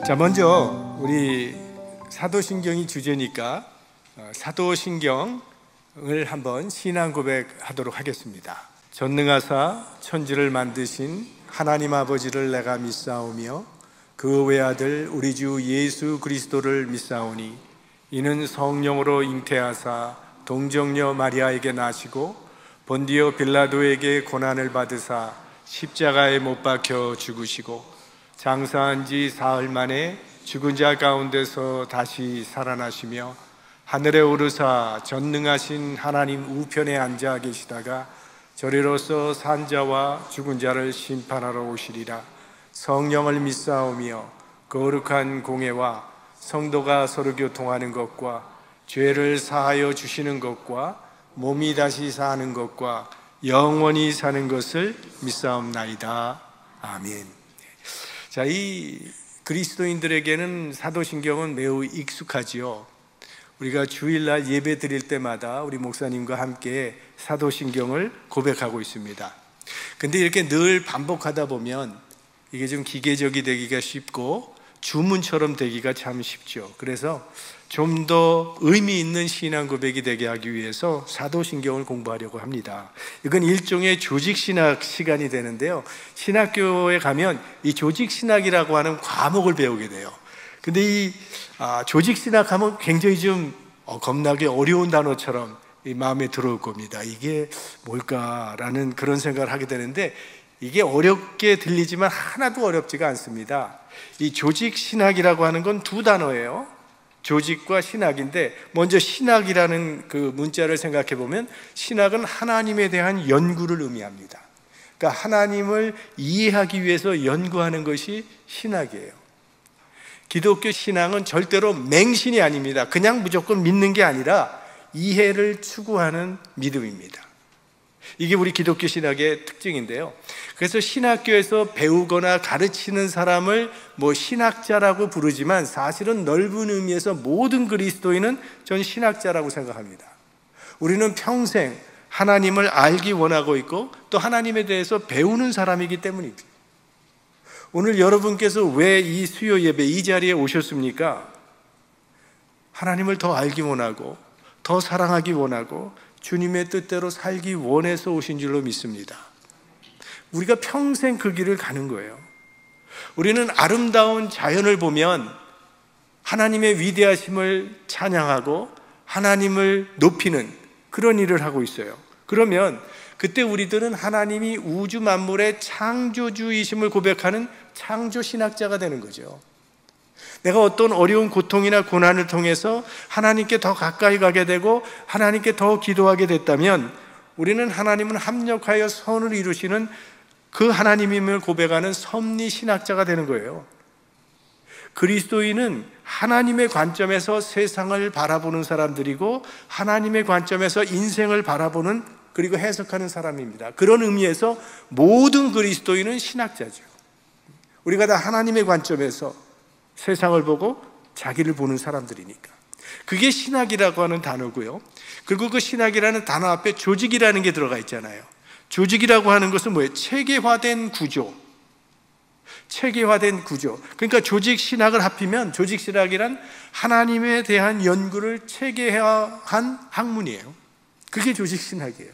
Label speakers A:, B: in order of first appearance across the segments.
A: 자, 먼저 우리 사도신경이 주제니까 사도신경을 한번 신앙 고백하도록 하겠습니다. 전능하사 천지를 만드신 하나님 아버지를 내가 믿사오며 그 외아들 우리 주 예수 그리스도를 믿사오니 이는 성령으로 잉태하사 동정녀 마리아에게 나시고 본디오 빌라도에게 고난을 받으사 십자가에 못 박혀 죽으시고 장사한 지 사흘 만에 죽은 자 가운데서 다시 살아나시며 하늘에 오르사 전능하신 하나님 우편에 앉아 계시다가 저리로서 산자와 죽은 자를 심판하러 오시리라. 성령을 믿사오며 거룩한 공회와 성도가 서로 교통하는 것과 죄를 사하여 주시는 것과 몸이 다시 사는 것과 영원히 사는 것을 믿사옵나이다. 아멘. 자, 이 그리스도인들에게는 사도신경은 매우 익숙하지요. 우리가 주일날 예배 드릴 때마다 우리 목사님과 함께 사도신경을 고백하고 있습니다. 근데 이렇게 늘 반복하다 보면 이게 좀 기계적이 되기가 쉽고 주문처럼 되기가 참 쉽죠. 그래서 좀 더 의미 있는 신앙 고백이 되게 하기 위해서 사도신경을 공부하려고 합니다. 이건 일종의 조직신학 시간이 되는데요, 신학교에 가면 이 조직신학이라고 하는 과목을 배우게 돼요. 근데 이 조직신학하면 굉장히 좀 겁나게 어려운 단어처럼 이 마음에 들어올 겁니다. 이게 뭘까라는 그런 생각을 하게 되는데, 이게 어렵게 들리지만 하나도 어렵지가 않습니다. 이 조직신학이라고 하는 건 두 단어예요. 조직과 신학인데, 먼저 신학이라는 그 문자를 생각해 보면 신학은 하나님에 대한 연구를 의미합니다. 그러니까 하나님을 이해하기 위해서 연구하는 것이 신학이에요. 기독교 신앙은 절대로 맹신이 아닙니다. 그냥 무조건 믿는 게 아니라 이해를 추구하는 믿음입니다. 이게 우리 기독교 신학의 특징인데요, 그래서 신학교에서 배우거나 가르치는 사람을 신학자라고 부르지만 사실은 넓은 의미에서 모든 그리스도인은 전 신학자라고 생각합니다. 우리는 평생 하나님을 알기 원하고 있고 또 하나님에 대해서 배우는 사람이기 때문입니다. 오늘 여러분께서 왜 이 수요 예배 이 자리에 오셨습니까? 하나님을 더 알기 원하고 더 사랑하기 원하고 주님의 뜻대로 살기 원해서 오신 줄로 믿습니다. 우리가 평생 그 길을 가는 거예요. 우리는 아름다운 자연을 보면 하나님의 위대하심을 찬양하고 하나님을 높이는 그런 일을 하고 있어요. 그러면 그때 우리들은 하나님이 우주 만물의 창조주이심을 고백하는 창조신학자가 되는 거죠. 내가 어떤 어려운 고통이나 고난을 통해서 하나님께 더 가까이 가게 되고 하나님께 더 기도하게 됐다면 우리는 하나님은 합력하여 선을 이루시는 그 하나님임을 고백하는 섭리신학자가 되는 거예요. 그리스도인은 하나님의 관점에서 세상을 바라보는 사람들이고 하나님의 관점에서 인생을 바라보는 그리고 해석하는 사람입니다. 그런 의미에서 모든 그리스도인은 신학자죠. 우리가 다 하나님의 관점에서 세상을 보고 자기를 보는 사람들이니까. 그게 신학이라고 하는 단어고요. 그리고 그 신학이라는 단어 앞에 조직이라는 게 들어가 있잖아요. 조직이라고 하는 것은 뭐예요? 체계화된 구조. 체계화된 구조. 그러니까 조직 신학을 합히면 조직 신학이란 하나님에 대한 연구를 체계화한 학문이에요. 그게 조직 신학이에요.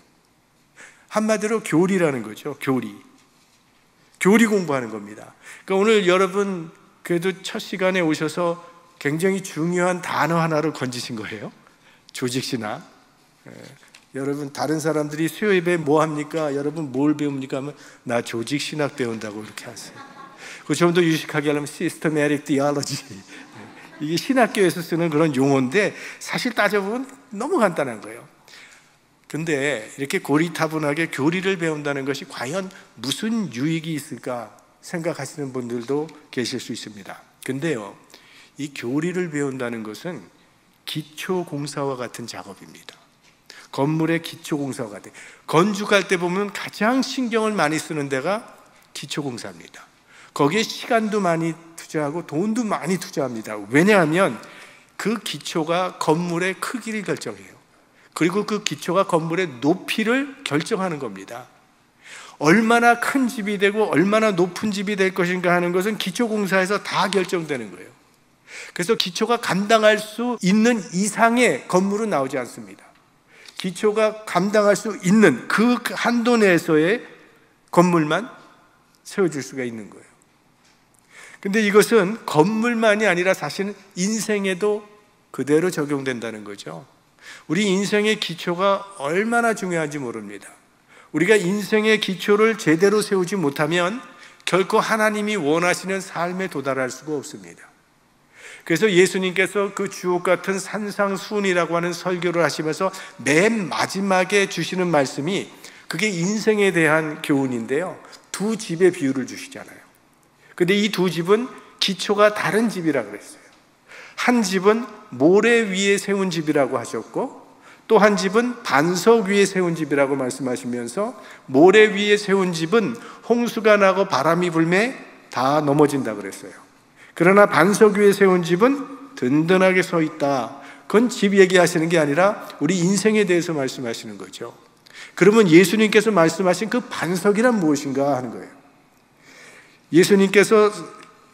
A: 한마디로 교리라는 거죠. 교리 공부하는 겁니다. 그러니까 오늘 여러분 그래도 첫 시간에 오셔서 굉장히 중요한 단어 하나를 건지신 거예요. 조직신학. 여러분 다른 사람들이 수요 예배 뭐 합니까? 여러분 뭘 배웁니까? 하면 나 조직신학 배운다고 이렇게 하세요. 그 좀 더 유식하게 하려면 Systematic Theology. 이게 신학교에서 쓰는 그런 용어인데 사실 따져보면 너무 간단한 거예요. 근데 이렇게 고리타분하게 교리를 배운다는 것이 과연 무슨 유익이 있을까 생각하시는 분들도 계실 수 있습니다. 근데요, 이 교리를 배운다는 것은 기초공사와 같은 작업입니다. 건물의 기초공사와 같아요. 건축할 때 보면 가장 신경을 많이 쓰는 데가 기초공사입니다. 거기에 시간도 많이 투자하고 돈도 많이 투자합니다. 왜냐하면 그 기초가 건물의 크기를 결정해요. 그리고 그 기초가 건물의 높이를 결정하는 겁니다. 얼마나 큰 집이 되고 얼마나 높은 집이 될 것인가 하는 것은 기초공사에서 다 결정되는 거예요. 그래서 기초가 감당할 수 있는 이상의 건물은 나오지 않습니다. 기초가 감당할 수 있는 그 한도 내에서의 건물만 세워질 수가 있는 거예요. 근데 이것은 건물만이 아니라 사실은 인생에도 그대로 적용된다는 거죠. 우리 인생의 기초가 얼마나 중요한지 모릅니다. 우리가 인생의 기초를 제대로 세우지 못하면 결코 하나님이 원하시는 삶에 도달할 수가 없습니다. 그래서 예수님께서 그 주옥 같은 산상수훈이라고 하는 설교를 하시면서 맨 마지막에 주시는 말씀이 그게 인생에 대한 교훈인데요, 두 집의 비유를 주시잖아요. 근데 이 두 집은 기초가 다른 집이라 그랬어요. 한 집은 모래 위에 세운 집이라고 하셨고, 또 한 집은 반석 위에 세운 집이라고 말씀하시면서, 모래 위에 세운 집은 홍수가 나고 바람이 불매 다 넘어진다 그랬어요. 그러나 반석 위에 세운 집은 든든하게 서 있다. 그건 집 얘기하시는 게 아니라 우리 인생에 대해서 말씀하시는 거죠. 그러면 예수님께서 말씀하신 그 반석이란 무엇인가 하는 거예요. 예수님께서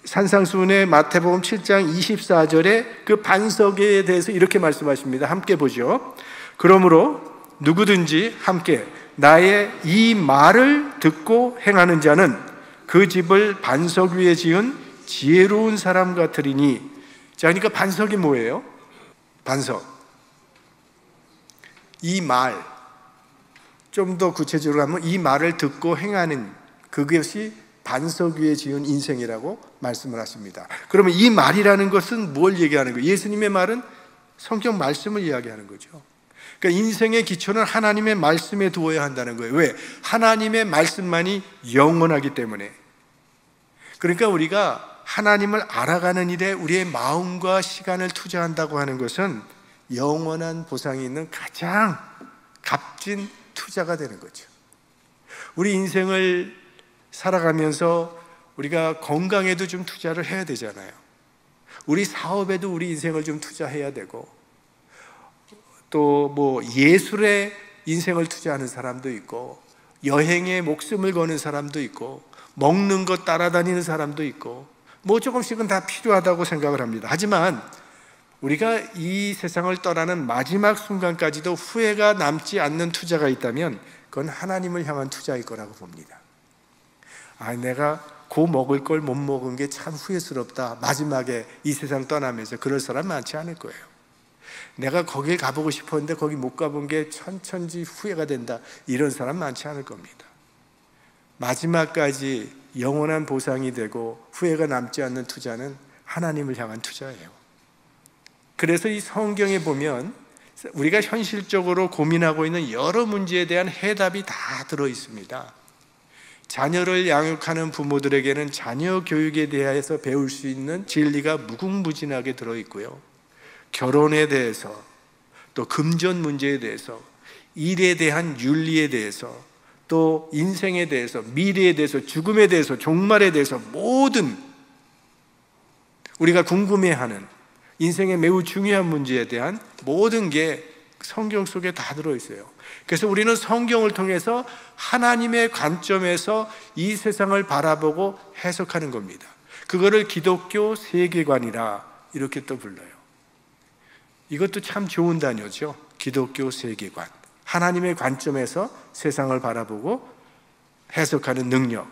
A: 산상수훈의 마태복음 7장 24절에 그 반석에 대해서 이렇게 말씀하십니다. 함께 보죠. 그러므로 누구든지 함께 나의 이 말을 듣고 행하는 자는 그 집을 반석 위에 지은 지혜로운 사람 같으리니. 자, 그러니까 반석이 뭐예요? 반석. 이 말, 좀 더 구체적으로 하면 이 말을 듣고 행하는 그것이 반석 위에 지은 인생이라고 말씀을 하십니다. 그러면 이 말이라는 것은 뭘 얘기하는 거예요? 예수님의 말은 성경 말씀을 이야기하는 거죠. 그러니까 인생의 기초는 하나님의 말씀에 두어야 한다는 거예요. 왜? 하나님의 말씀만이 영원하기 때문에. 그러니까 우리가 하나님을 알아가는 일에 우리의 마음과 시간을 투자한다고 하는 것은 영원한 보상이 있는 가장 값진 투자가 되는 거죠. 우리 인생을 살아가면서 우리가 건강에도 좀 투자를 해야 되잖아요. 우리 사업에도 우리 인생을 좀 투자해야 되고, 또 뭐 예술에 인생을 투자하는 사람도 있고, 여행에 목숨을 거는 사람도 있고, 먹는 것 따라다니는 사람도 있고, 뭐 조금씩은 다 필요하다고 생각을 합니다. 하지만 우리가 이 세상을 떠나는 마지막 순간까지도 후회가 남지 않는 투자가 있다면 그건 하나님을 향한 투자일 거라고 봅니다. 내가 고 먹을 걸 못 먹은 게 참 후회스럽다. 마지막에 이 세상 떠나면서 그럴 사람 많지 않을 거예요. 내가 거길 가보고 싶었는데 거기 못 가본 게 천천히 후회가 된다. 이런 사람 많지 않을 겁니다. 마지막까지 영원한 보상이 되고 후회가 남지 않는 투자는 하나님을 향한 투자예요. 그래서 이 성경에 보면 우리가 현실적으로 고민하고 있는 여러 문제에 대한 해답이 다 들어 있습니다. 자녀를 양육하는 부모들에게는 자녀 교육에 대해서 배울 수 있는 진리가 무궁무진하게 들어있고요, 결혼에 대해서, 또 금전 문제에 대해서, 일에 대한 윤리에 대해서, 또 인생에 대해서, 미래에 대해서, 죽음에 대해서, 종말에 대해서 모든 우리가 궁금해하는 인생의 매우 중요한 문제에 대한 모든 게 성경 속에 다 들어있어요. 그래서 우리는 성경을 통해서 하나님의 관점에서 이 세상을 바라보고 해석하는 겁니다. 그거를 기독교 세계관이라 이렇게 또 불러요. 이것도 참 좋은 단어죠. 기독교 세계관. 하나님의 관점에서 세상을 바라보고 해석하는 능력.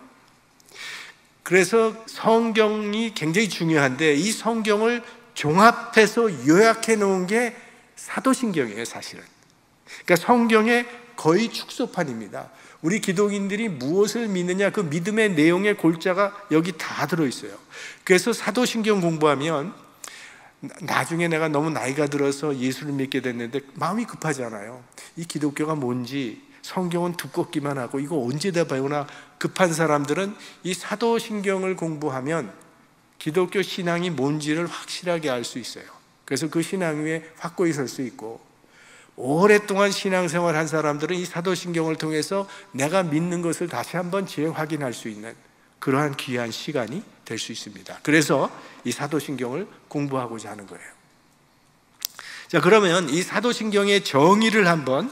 A: 그래서 성경이 굉장히 중요한데 이 성경을 종합해서 요약해 놓은 게 사도신경이에요, 사실은. 그러니까 성경의 거의 축소판입니다. 우리 기독인들이 무엇을 믿느냐, 그 믿음의 내용의 골자가 여기 다 들어있어요. 그래서 사도신경 공부하면 나중에 내가 너무 나이가 들어서 예수를 믿게 됐는데 마음이 급하잖아요. 이 기독교가 뭔지, 성경은 두껍기만 하고 이거 언제 다 배우나 급한 사람들은 이 사도신경을 공부하면 기독교 신앙이 뭔지를 확실하게 알 수 있어요. 그래서 그 신앙 위에 확고히 설 수 있고, 오랫동안 신앙생활 한 사람들은 이 사도신경을 통해서 내가 믿는 것을 다시 한번 재확인할 수 있는 그러한 귀한 시간이 될 수 있습니다. 그래서 이 사도신경을 공부하고자 하는 거예요. 자, 그러면 이 사도신경의 정의를 한번,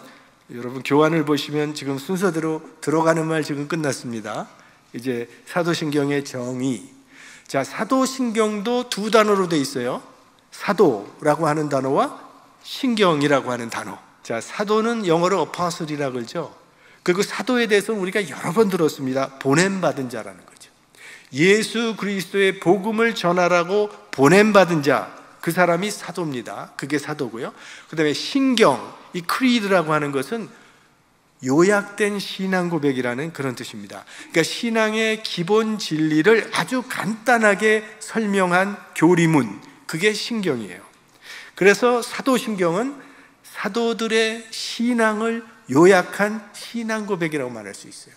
A: 여러분 교환을 보시면 지금 순서대로 들어가는 말 지금 끝났습니다. 이제 사도신경의 정의. 자, 사도신경도 두 단어로 돼 있어요. 사도라고 하는 단어와 신경이라고 하는 단어. 자, 사도는 영어로 apostle이라고 그러죠. 그리고 사도에 대해서는 우리가 여러 번 들었습니다. 보냄받은 자라는 거죠. 예수 그리스도의 복음을 전하라고 보냄받은 자, 그 사람이 사도입니다. 그게 사도고요. 그 다음에 신경, 이 크리드라고 하는 것은 요약된 신앙 고백이라는 그런 뜻입니다. 그러니까 신앙의 기본 진리를 아주 간단하게 설명한 교리문, 그게 신경이에요. 그래서 사도신경은 사도들의 신앙을 요약한 신앙 고백이라고 말할 수 있어요.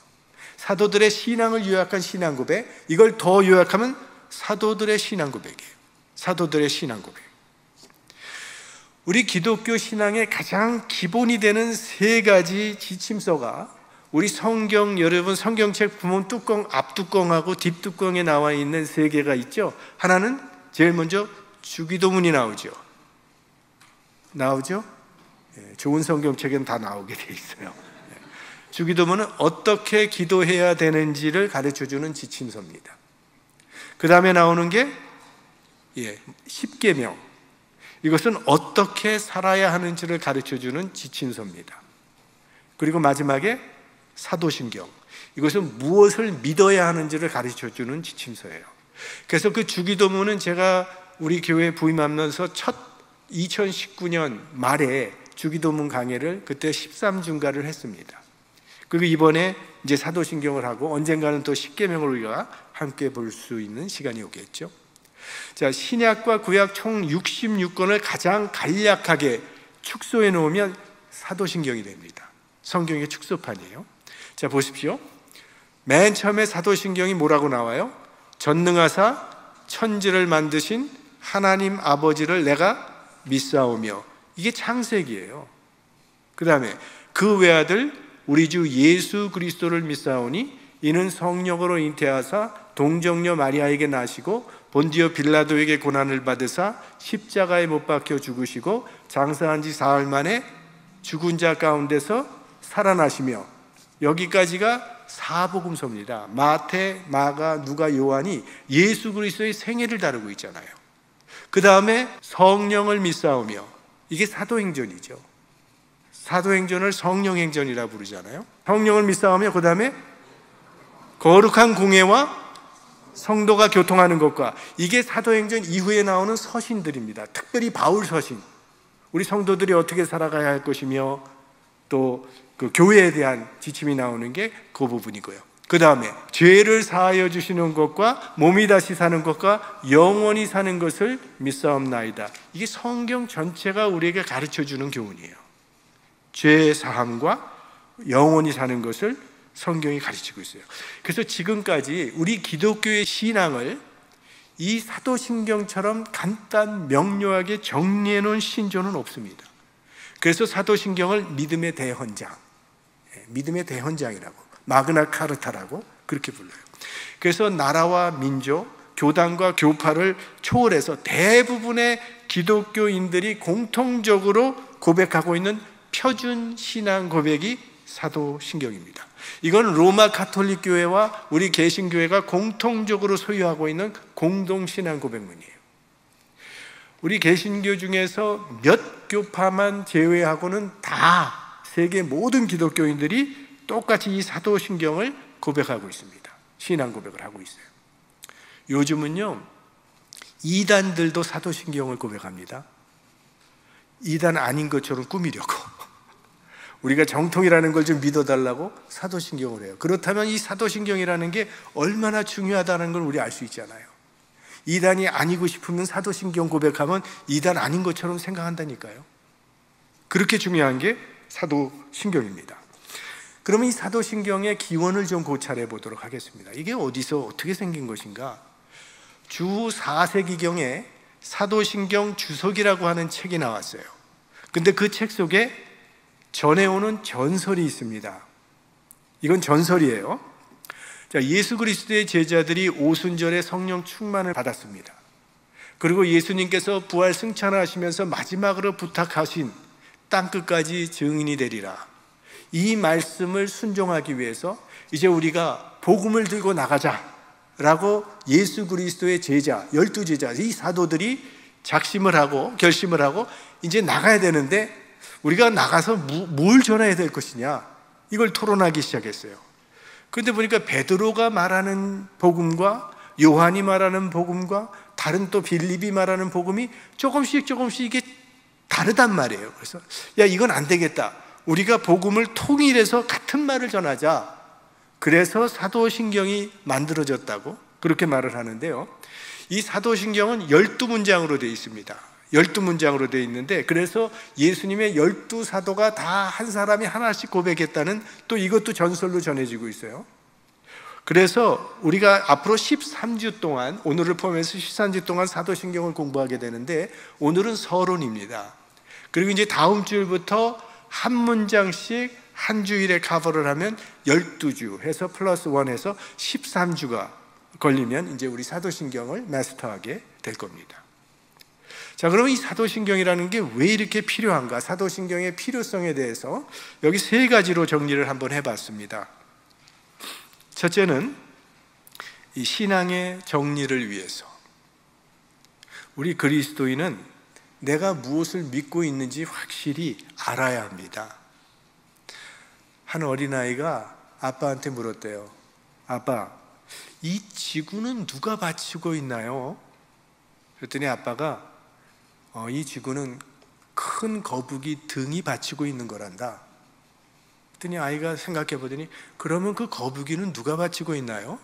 A: 사도들의 신앙을 요약한 신앙 고백, 이걸 더 요약하면 사도들의 신앙 고백이에요. 사도들의 신앙 고백. 우리 기독교 신앙의 가장 기본이 되는 세 가지 지침서가 우리 성경, 여러분 성경책 보면 뚜껑, 앞뚜껑하고 뒷뚜껑에 나와 있는 세 개가 있죠. 하나는 제일 먼저 주기도문이 나오죠. 좋은 성경책에는 다 나오게 돼 있어요. 주기도문은 어떻게 기도해야 되는지를 가르쳐주는 지침서입니다. 그 다음에 나오는 게 십계명, 이것은 어떻게 살아야 하는지를 가르쳐주는 지침서입니다. 그리고 마지막에 사도신경, 이것은 무엇을 믿어야 하는지를 가르쳐주는 지침서예요. 그래서 그 주기도문은 제가 우리 교회 부임하면서 2019년 말에 주기도문 강해를 그때 13주인가를 했습니다. 그리고 이번에 이제 사도신경을 하고 언젠가는 또 십계명을 우리가 함께 볼 수 있는 시간이 오겠죠. 자, 신약과 구약 총 66권을 가장 간략하게 축소해 놓으면 사도신경이 됩니다. 성경의 축소판이에요. 자, 보십시오. 맨 처음에 사도신경이 뭐라고 나와요? 전능하사 천지를 만드신 하나님 아버지를 내가 믿사오며, 이게 창세기예요. 그 다음에 그 외아들 우리 주 예수 그리스도를 믿사오니 이는 성령으로 잉태하사 동정녀 마리아에게 나시고 본디오 빌라도에게 고난을 받으사 십자가에 못 박혀 죽으시고 장사한 지 사흘 만에 죽은 자 가운데서 살아나시며, 여기까지가 사복음서입니다. 마태, 마가, 누가, 요한이 예수 그리스도의 생애를 다루고 있잖아요. 그 다음에 성령을 믿사오며, 이게 사도행전이죠. 사도행전을 성령행전이라 부르잖아요. 성령을 믿사오며, 그 다음에 거룩한 공회와 성도가 교통하는 것과, 이게 사도행전 이후에 나오는 서신들입니다. 특별히 바울 서신, 우리 성도들이 어떻게 살아가야 할 것이며 또 그 교회에 대한 지침이 나오는 게 그 부분이고요. 그 다음에 죄를 사하여 주시는 것과 몸이 다시 사는 것과 영원히 사는 것을 믿사옵나이다. 이게 성경 전체가 우리에게 가르쳐주는 교훈이에요. 죄 사함과 영원히 사는 것을 성경이 가르치고 있어요. 그래서 지금까지 우리 기독교의 신앙을 이 사도신경처럼 간단 명료하게 정리해 놓은 신조는 없습니다. 그래서 사도신경을 믿음의 대헌장, 믿음의 대헌장이라고, 마그나 카르타라고 그렇게 불러요. 그래서 나라와 민족, 교단과 교파를 초월해서 대부분의 기독교인들이 공통적으로 고백하고 있는 표준 신앙 고백이 사도신경입니다. 이건 로마 가톨릭 교회와 우리 개신교회가 공통적으로 소유하고 있는 공동신앙 고백문이에요. 우리 개신교 중에서 몇 교파만 제외하고는 다 세계 모든 기독교인들이 똑같이 이 사도신경을 고백하고 있습니다. 신앙 고백을 하고 있어요. 요즘은요, 이단들도 사도신경을 고백합니다. 이단 아닌 것처럼 꾸미려고, 우리가 정통이라는 걸 좀 믿어달라고 사도신경을 해요. 그렇다면 이 사도신경이라는 게 얼마나 중요하다는 걸 우리 알 수 있잖아요. 이단이 아니고 싶으면 사도신경 고백하면 이단 아닌 것처럼 생각한다니까요. 그렇게 중요한 게 사도신경입니다. 그러면 이 사도신경의 기원을 좀 고찰해 보도록 하겠습니다. 이게 어디서 어떻게 생긴 것인가? 주 4세기경에 사도신경 주석이라고 하는 책이 나왔어요. 근데 그 책 속에 전해오는 전설이 있습니다. 이건 전설이에요. 자, 예수 그리스도의 제자들이 오순절에 성령 충만을 받았습니다. 그리고 예수님께서 부활 승천하시면서 마지막으로 부탁하신 땅끝까지 증인이 되리라. 이 말씀을 순종하기 위해서 이제 우리가 복음을 들고 나가자라고 예수 그리스도의 제자, 12제자, 이 사도들이 작심을 하고 결심을 하고 이제 나가야 되는데, 우리가 나가서 뭘 전해야 될 것이냐, 이걸 토론하기 시작했어요. 그런데 보니까 베드로가 말하는 복음과 요한이 말하는 복음과 다른 또 빌립이 말하는 복음이 조금씩 이게 다르단 말이에요. 그래서 야, 이건 안 되겠다. 우리가 복음을 통일해서 같은 말을 전하자. 그래서 사도신경이 만들어졌다고 그렇게 말을 하는데요, 이 사도신경은 12문장으로 되어 있습니다. 12문장으로 되어 있는데, 그래서 예수님의 12사도가 다 한 사람이 하나씩 고백했다는 또 이것도 전설로 전해지고 있어요. 그래서 우리가 앞으로 13주 동안, 오늘을 포함해서 13주 동안 사도신경을 공부하게 되는데, 오늘은 서론입니다. 그리고 이제 다음 주일부터 한 문장씩 한 주일에 커버를 하면 12주 해서 플러스 1 해서 13주가 걸리면 이제 우리 사도신경을 마스터하게 될 겁니다. 자, 그러면 이 사도신경이라는 게 왜 이렇게 필요한가? 사도신경의 필요성에 대해서 여기 세 가지로 정리를 한번 해봤습니다. 첫째는 이 신앙의 정리를 위해서. 우리 그리스도인은 내가 무엇을 믿고 있는지 확실히 알아야 합니다. 한 어린아이가 아빠한테 물었대요. 아빠, 이 지구는 누가 받치고 있나요? 그랬더니 아빠가 이 지구는 큰 거북이 등이 받치고 있는 거란다. 그랬더니 아이가 생각해 보더니, 그러면 그 거북이는 누가 받치고 있나요?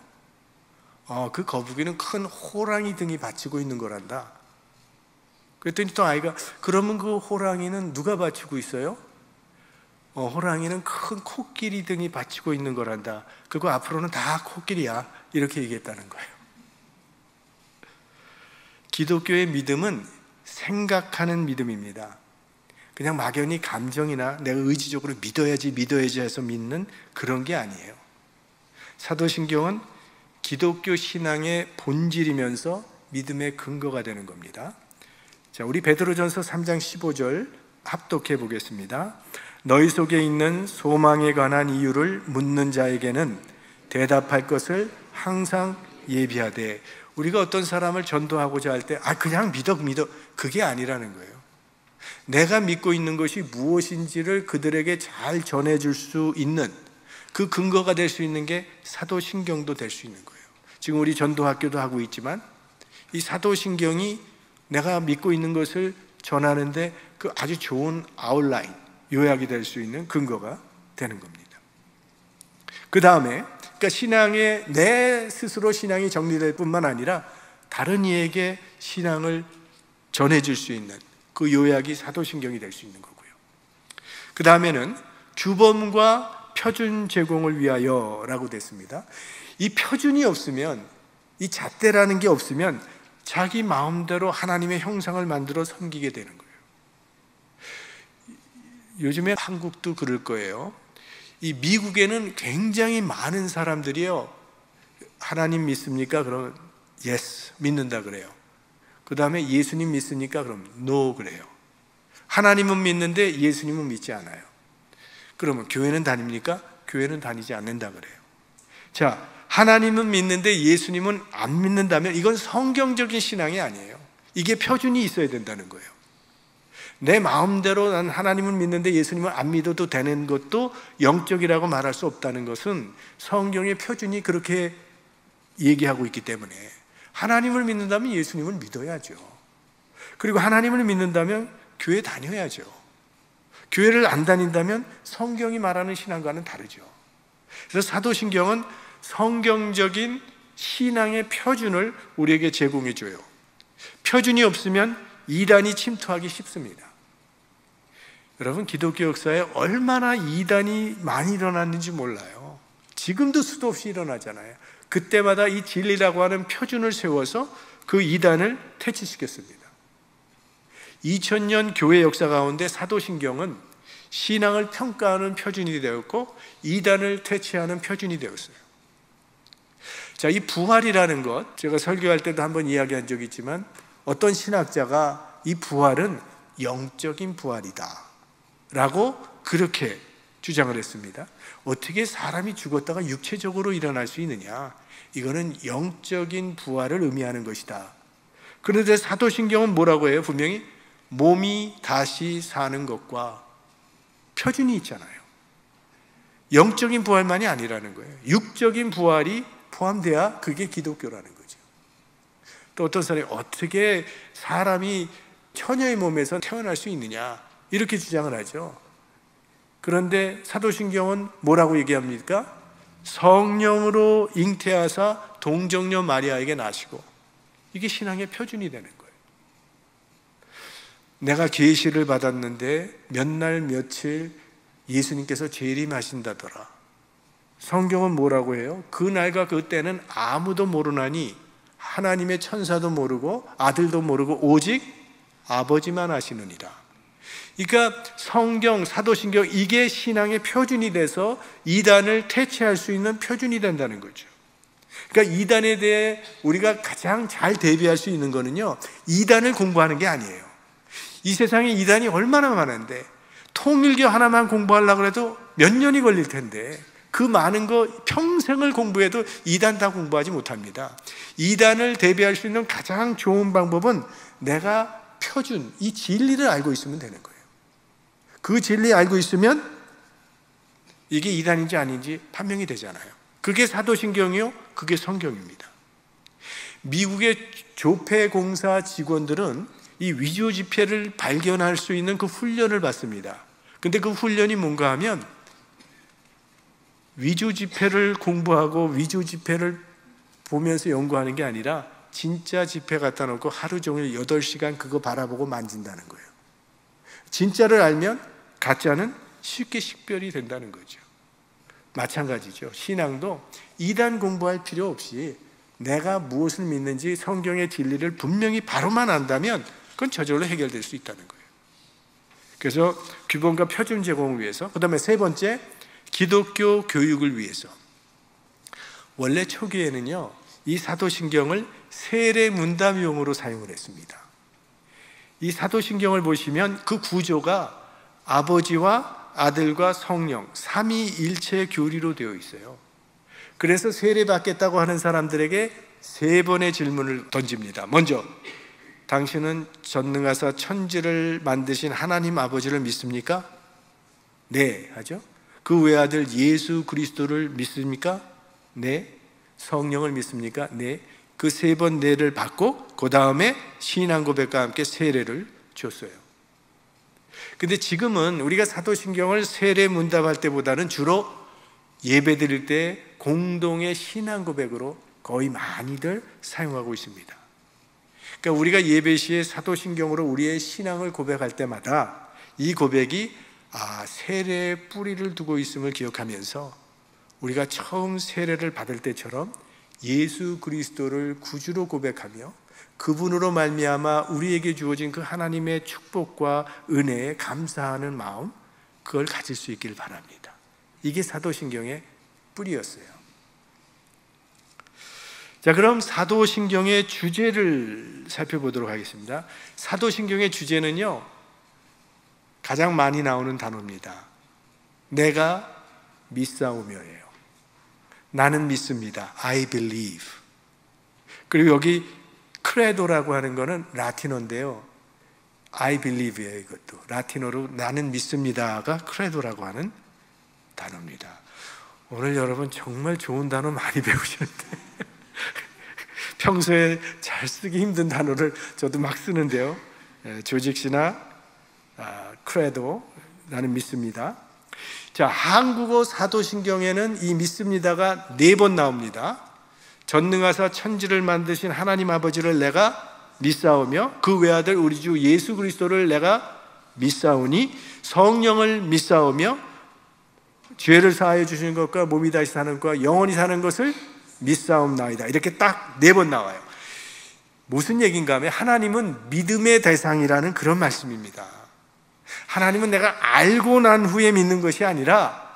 A: 그 거북이는 큰 호랑이 등이 받치고 있는 거란다. 그랬더니 또 아이가, 그러면 그 호랑이는 누가 받치고 있어요? 호랑이는 큰 코끼리 등이 받치고 있는 거란다. 그거 앞으로는 다 코끼리야. 이렇게 얘기했다는 거예요. 기독교의 믿음은 생각하는 믿음입니다. 그냥 막연히 감정이나 내가 의지적으로 믿어야지 해서 믿는 그런 게 아니에요. 사도신경은 기독교 신앙의 본질이면서 믿음의 근거가 되는 겁니다. 자, 우리 베드로전서 3장 15절 합독해 보겠습니다. 너희 속에 있는 소망에 관한 이유를 묻는 자에게는 대답할 것을 항상 예비하되. 우리가 어떤 사람을 전도하고자 할 때 그냥 믿어 그게 아니라는 거예요. 내가 믿고 있는 것이 무엇인지를 그들에게 잘 전해줄 수 있는 그 근거가 될 수 있는 게 사도신경도 될 수 있는 거예요. 지금 우리 전도학교도 하고 있지만 이 사도신경이 내가 믿고 있는 것을 전하는데 그 아주 좋은 아웃라인, 요약이 될 수 있는 근거가 되는 겁니다. 그 다음에 그러니까 신앙에 내 스스로 신앙이 정리될 뿐만 아니라 다른 이에게 신앙을 전해줄 수 있는 그 요약이 사도신경이 될 수 있는 거고요. 그 다음에는 주범과 표준 제공을 위하여라고 됐습니다. 이 표준이 없으면, 이 잣대라는 게 없으면 자기 마음대로 하나님의 형상을 만들어 섬기게 되는 거예요. 요즘에 한국도 그럴 거예요. 이 미국에는 굉장히 많은 사람들이요, 하나님 믿습니까? 그러면 yes, 믿는다 그래요. 그 다음에 예수님 믿습니까? 그럼 no 그래요. 하나님은 믿는데 예수님은 믿지 않아요. 그러면 교회는 다닙니까? 교회는 다니지 않는다 그래요. 자, 하나님은 믿는데 예수님은 안 믿는다면 이건 성경적인 신앙이 아니에요. 이게 표준이 있어야 된다는 거예요. 내 마음대로 난 하나님은 믿는데 예수님은 안 믿어도 되는 것도 영적이라고 말할 수 없다는 것은 성경의 표준이 그렇게 얘기하고 있기 때문에, 하나님을 믿는다면 예수님을 믿어야죠. 그리고 하나님을 믿는다면 교회 다녀야죠. 교회를 안 다닌다면 성경이 말하는 신앙과는 다르죠. 그래서 사도신경은 성경적인 신앙의 표준을 우리에게 제공해 줘요. 표준이 없으면 이단이 침투하기 쉽습니다. 여러분, 기독교 역사에 얼마나 이단이 많이 일어났는지 몰라요. 지금도 수도 없이 일어나잖아요. 그때마다 이 진리라고 하는 표준을 세워서 그 이단을 퇴치시켰습니다. 2000년 교회 역사 가운데 사도신경은 신앙을 평가하는 표준이 되었고 이단을 퇴치하는 표준이 되었어요. 자, 이 부활이라는 것, 제가 설교할 때도 한번 이야기한 적이 있지만 어떤 신학자가 이 부활은 영적인 부활이다 라고 그렇게 주장을 했습니다. 어떻게 사람이 죽었다가 육체적으로 일어날 수 있느냐? 이거는 영적인 부활을 의미하는 것이다. 그런데 사도신경은 뭐라고 해요? 분명히 몸이 다시 사는 것과 표준이 있잖아요. 영적인 부활만이 아니라는 거예요. 육적인 부활이 포함돼야 그게 기독교라는 거죠. 또 어떤 사람이 어떻게 사람이 처녀의 몸에서 태어날 수 있느냐 이렇게 주장을 하죠. 그런데 사도신경은 뭐라고 얘기합니까? 성령으로 잉태하사 동정녀 마리아에게 나시고, 이게 신앙의 표준이 되는 거예요. 내가 계시를 받았는데 몇 날 며칠 예수님께서 재림하신다더라. 성경은 뭐라고 해요? 그날과 그때는 아무도 모르나니 하나님의 천사도 모르고 아들도 모르고 오직 아버지만 아시느니라. 그러니까 성경, 사도신경, 이게 신앙의 표준이 돼서 이단을 퇴치할 수 있는 표준이 된다는 거죠. 그러니까 이단에 대해 우리가 가장 잘 대비할 수 있는 거는요, 이단을 공부하는 게 아니에요. 이 세상에 이단이 얼마나 많은데 통일교 하나만 공부하려고 해도 몇 년이 걸릴 텐데 그 많은 거 평생을 공부해도 이단 다 공부하지 못합니다. 이단을 대비할 수 있는 가장 좋은 방법은 내가 표준, 이 진리를 알고 있으면 되는 거예요. 그 진리 알고 있으면 이게 이단인지 아닌지 판명이 되잖아요. 그게 사도신경이요, 그게 성경입니다. 미국의 조폐공사 직원들은 이 위조 지폐를 발견할 수 있는 그 훈련을 받습니다. 근데 그 훈련이 뭔가 하면 위조 지폐를 공부하고 위조 지폐를 보면서 연구하는 게 아니라 진짜 지폐 갖다 놓고 하루 종일 8시간 그거 바라보고 만진다는 거예요. 진짜를 알면 가짜는 쉽게 식별이 된다는 거죠. 마찬가지죠. 신앙도 이단 공부할 필요 없이 내가 무엇을 믿는지 성경의 진리를 분명히 바로만 안다면 그건 저절로 해결될 수 있다는 거예요. 그래서 규범과 표준 제공을 위해서, 그 다음에 세 번째, 기독교 교육을 위해서. 원래 초기에는요, 이 사도신경을 세례 문답용으로 사용을 했습니다. 이 사도신경을 보시면 그 구조가 아버지와 아들과 성령 삼위일체 교리로 되어 있어요. 그래서 세례 받겠다고 하는 사람들에게 3번의 질문을 던집니다. 먼저, 당신은 전능하사 천지를 만드신 하나님 아버지를 믿습니까? 네 하죠. 그 외아들 예수 그리스도를 믿습니까? 네. 성령을 믿습니까? 네. 그 3번 네를 받고 그 다음에 신앙 고백과 함께 세례를 줬어요. 근데 지금은 우리가 사도신경을 세례 문답할 때보다는 주로 예배 드릴 때 공동의 신앙 고백으로 거의 많이들 사용하고 있습니다. 그러니까 우리가 예배 시에 사도신경으로 우리의 신앙을 고백할 때마다 이 고백이 세례의 뿌리를 두고 있음을 기억하면서 우리가 처음 세례를 받을 때처럼 예수 그리스도를 구주로 고백하며 그분으로 말미암아 우리에게 주어진 그 하나님의 축복과 은혜에 감사하는 마음, 그걸 가질 수 있기를 바랍니다. 이게 사도신경의 뿌리였어요. 자, 그럼 사도신경의 주제를 살펴보도록 하겠습니다. 사도신경의 주제는요, 가장 많이 나오는 단어입니다. 내가 믿사오며예요. 나는 믿습니다. I believe. 그리고 여기 크레도라고 하는 거는 라틴어인데요, I believe예요. 이것도 라틴어로 나는 믿습니다가 크레도라고 하는 단어입니다. 오늘 여러분 정말 좋은 단어 많이 배우시는데 평소에 잘 쓰기 힘든 단어를 저도 막 쓰는데요, 조직시나 크레도, 나는 믿습니다. 자, 한국어 사도신경에는 이 믿습니다가 4번 나옵니다. 전능하사 천지를 만드신 하나님 아버지를 내가 믿사오며 그 외아들 우리 주 예수 그리스도를 내가 믿사오니 성령을 믿사오며 죄를 사하여 주시는 것과 몸이 다시 사는 것과 영원히 사는 것을 믿사옵나이다. 이렇게 딱 4번 나와요. 무슨 얘기인가 하면 하나님은 믿음의 대상이라는 그런 말씀입니다. 하나님은 내가 알고 난 후에 믿는 것이 아니라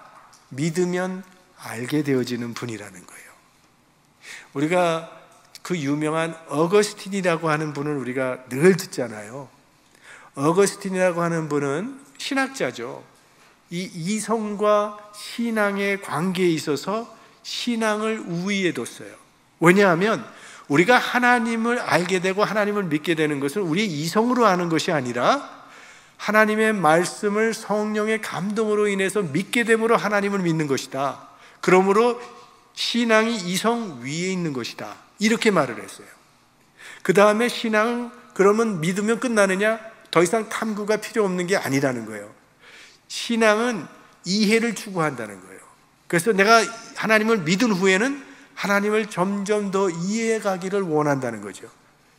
A: 믿으면 알게 되어지는 분이라는 거예요. 우리가 그 유명한 어거스틴이라고 하는 분을 우리가 늘 듣잖아요. 어거스틴이라고 하는 분은 신학자죠. 이 이성과 신앙의 관계에 있어서 신앙을 우위에 뒀어요. 왜냐하면 우리가 하나님을 알게 되고 하나님을 믿게 되는 것은 우리 이성으로 아는 것이 아니라 하나님의 말씀을 성령의 감동으로 인해서 믿게 됨으로 하나님을 믿는 것이다. 그러므로 신앙이 이성 위에 있는 것이다. 이렇게 말을 했어요. 그 다음에 신앙은 그러면 믿으면 끝나느냐? 더 이상 탐구가 필요 없는 게 아니라는 거예요. 신앙은 이해를 추구한다는 거예요. 그래서 내가 하나님을 믿은 후에는 하나님을 점점 더 이해해 가기를 원한다는 거죠.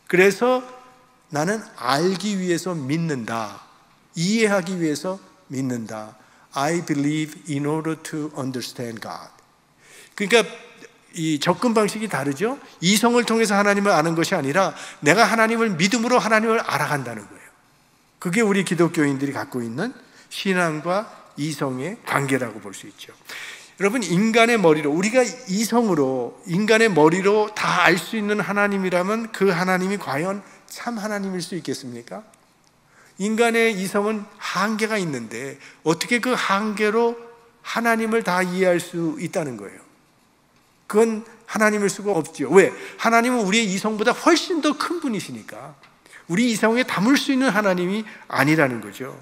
A: 그래서 나는 알기 위해서 믿는다. 이해하기 위해서 믿는다. I believe in order to understand God. 그러니까 이 접근 방식이 다르죠. 이성을 통해서 하나님을 아는 것이 아니라 내가 하나님을 믿음으로 하나님을 알아간다는 거예요. 그게 우리 기독교인들이 갖고 있는 신앙과 이성의 관계라고 볼 수 있죠. 여러분, 인간의 머리로, 우리가 이성으로 인간의 머리로 다 알 수 있는 하나님이라면 그 하나님이 과연 참 하나님일 수 있겠습니까? 인간의 이성은 한계가 있는데 어떻게 그 한계로 하나님을 다 이해할 수 있다는 거예요? 그건 하나님일 수가 없죠. 왜? 하나님은 우리의 이성보다 훨씬 더 큰 분이시니까 우리 이성에 담을 수 있는 하나님이 아니라는 거죠.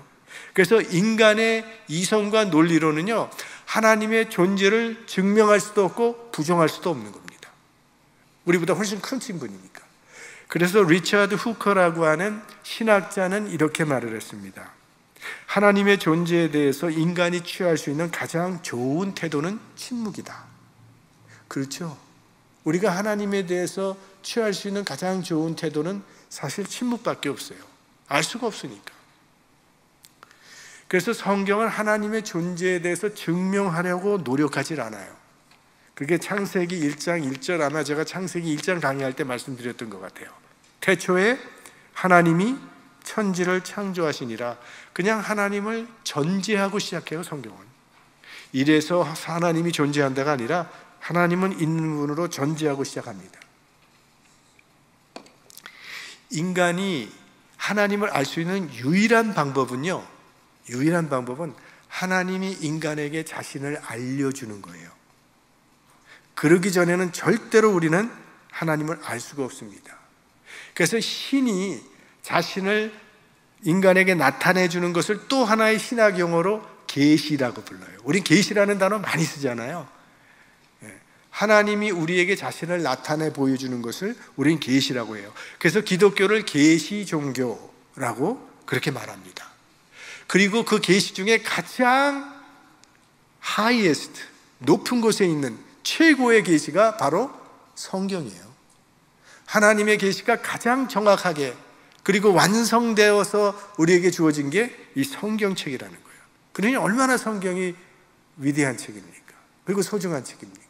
A: 그래서 인간의 이성과 논리로는요, 하나님의 존재를 증명할 수도 없고 부정할 수도 없는 겁니다. 우리보다 훨씬 큰 분이니까. 그래서 리처드 후커라고 하는 신학자는 이렇게 말을 했습니다. 하나님의 존재에 대해서 인간이 취할 수 있는 가장 좋은 태도는 침묵이다. 그렇죠. 우리가 하나님에 대해서 취할 수 있는 가장 좋은 태도는 사실 침묵밖에 없어요. 알 수가 없으니까. 그래서 성경은 하나님의 존재에 대해서 증명하려고 노력하지 않아요. 그게 창세기 1장 1절, 아마 제가 창세기 1장 강의할 때 말씀드렸던 것 같아요. 태초에 하나님이 천지를 창조하시니라. 그냥 하나님을 전제하고 시작해요, 성경은. 이래서 하나님이 존재한다가 아니라 하나님은 있는 분으로 전제하고 시작합니다. 인간이 하나님을 알 수 있는 유일한 방법은 하나님이 인간에게 자신을 알려주는 거예요. 그러기 전에는 절대로 우리는 하나님을 알 수가 없습니다. 그래서 신이 자신을 인간에게 나타내 주는 것을 또 하나의 신학 용어로 계시라고 불러요. 우린 계시라는 단어 많이 쓰잖아요. 하나님이 우리에게 자신을 나타내 보여주는 것을 우린 계시라고 해요. 그래서 기독교를 계시 종교라고 그렇게 말합니다. 그리고 그 계시 중에 가장 highest, 높은 곳에 있는 최고의 계시가 바로 성경이에요. 하나님의 계시가 가장 정확하게 그리고 완성되어서 우리에게 주어진 게 이 성경책이라는 거예요. 그러니 얼마나 성경이 위대한 책입니까? 그리고 소중한 책입니까?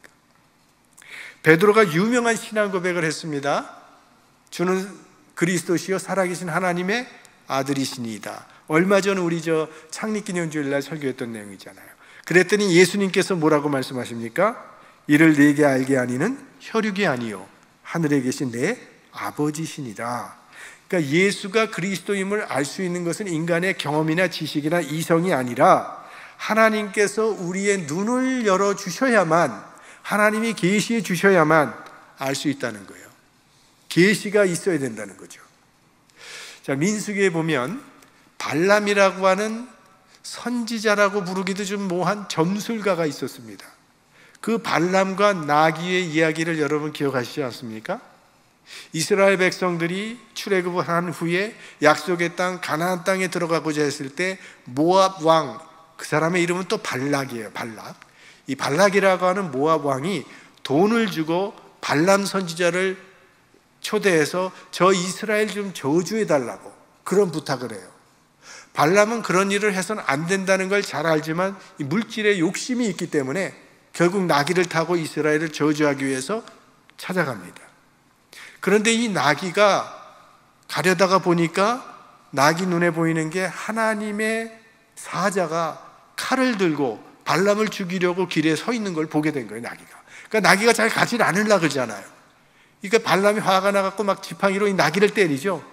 A: 베드로가 유명한 신앙 고백을 했습니다. 주는 그리스도시요 살아계신 하나님의 아들이시니이다. 얼마 전 우리 창립기념주일날 설교했던 내용이잖아요. 그랬더니 예수님께서 뭐라고 말씀하십니까? 이를 내게 알게 하니는 혈육이 아니요 하늘에 계신 내 아버지시니라. 그러니까 예수가 그리스도임을 알 수 있는 것은 인간의 경험이나 지식이나 이성이 아니라 하나님께서 우리의 눈을 열어주셔야만, 하나님이 계시해 주셔야만 알 수 있다는 거예요. 계시가 있어야 된다는 거죠. 자, 민수기에 보면 발람이라고 하는 선지자라고 부르기도 좀 뭐한 점술가가 있었습니다. 그 발람과 나귀의 이야기를 여러분 기억하시지 않습니까? 이스라엘 백성들이 출애굽을 한 후에 약속의 땅 가나안 땅에 들어가고자 했을 때 모압 왕, 그 사람의 이름은 또 발락이에요. 발락. 이 발락이라고 하는 모압 왕이 돈을 주고 발람 선지자를 초대해서 저 이스라엘 좀 저주해 달라고 그런 부탁을 해요. 발람은 그런 일을 해서는 안 된다는 걸 잘 알지만 이 물질에 욕심이 있기 때문에 결국 나귀를 타고 이스라엘을 저주하기 위해서 찾아갑니다. 그런데 이 나귀가 가려다가 보니까 나귀 눈에 보이는 게 하나님의 사자가 칼을 들고 발람을 죽이려고 길에 서 있는 걸 보게 된 거예요, 나귀가. 그러니까 나귀가 잘 가지 않으려고 그러잖아요. 그러니까 발람이 화가 나갖고 막 지팡이로 이 나귀를 때리죠.